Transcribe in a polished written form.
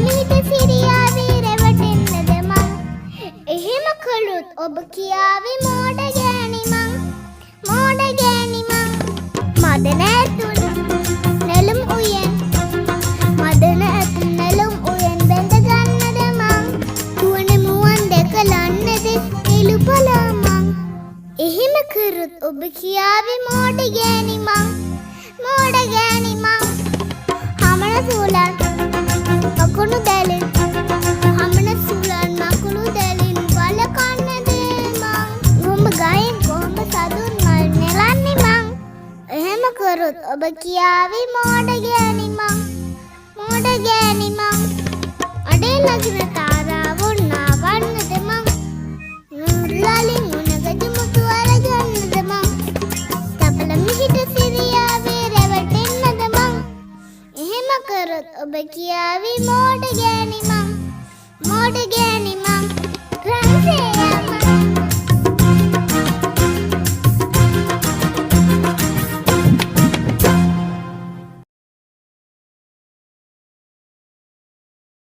මිහිත සිරියාවේ රැවටෙන්නද මං එහෙම කළොත් ඔබ කියාවේ මෝඩ ගෑණි මං මෝඩ ගෑණි මං මද නැතුන නෙළුම් උයන් මද නැතුන නෙළුම් උයන් බැඳ ගන්නද මං කුවන මුවන් දැකලන්නද නිලුපල මං එහෙම කරොත් ඔබ කියාවේ මෝඩ ගෑණි මං මෝඩ ගෑණි මං හමන සූලන් මකුණු දැලෙන් හමන සූලන් මකුණු දැලෙන් වල කන්නද මං උඹ ගයෙන් කොහොම සතුන් මල් නෙලන්නේ මං එහෙම කරොත් ඔබ කියාවේ මෝඩ ගෑණි මං මෝඩ ගෑණි මං අඩේ ලගින තාරාවුන් නාවන්නද මං නුරුලාලි මුණගද මුතු අරගන්නද මං තපල මිහිට සිරියාවේ රැවටෙන්නද මං එහෙම කරොත් ඔබ කියාවේ මෝඩ ගෑණි මං මෝඩ ගෑණි